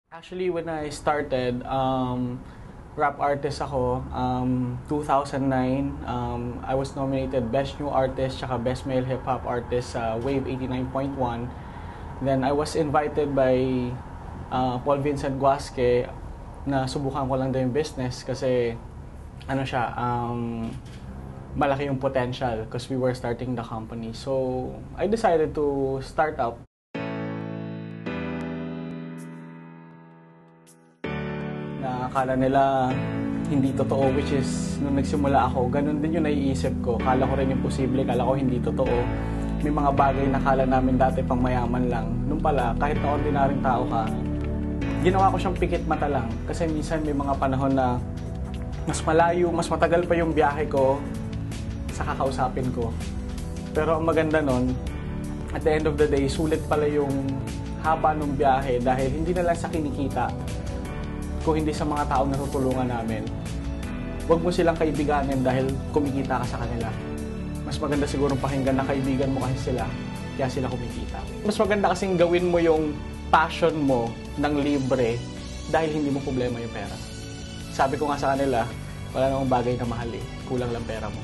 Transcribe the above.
Actually, when I started, rap artist ako, 2009. I was nominated Best New Artist tsaka Best Male Hip Hop Artist sa Wave 89.1. Then I was invited by Paul Vincent Guasque na subukan ko lang daw yung business kasi ano siya, malaki yung potential because we were starting the company. So I decided to start up. Na akala nila hindi totoo, which is nung nagsimula ako, ganun din yung naiisip ko. Kala ko rin yung posible, kala ko hindi totoo. May mga bagay na kala namin dati pang mayaman lang. Nung pala, kahit na ordinaryong tao ka, ginawa ko siyang pikit mata lang. Kasi minsan may mga panahon na mas malayo, mas matagal pa yung biyahe ko sa kakausapin ko. Pero ang maganda nun, at the end of the day, sulit pala yung haba ng biyahe dahil hindi na lang sa kinikita, kung hindi sa mga taong natutulungan namin. Huwag mo silang kaibiganin dahil kumikita ka sa kanila. Mas maganda siguro pakinggan na kaibigan mo kasi sila, kaya sila kumikita. Mas maganda kasing gawin mo yung passion mo ng libre dahil hindi mo problema yung pera. Sabi ko nga sa kanila, wala namang bagay na mahal eh, kulang lang pera mo.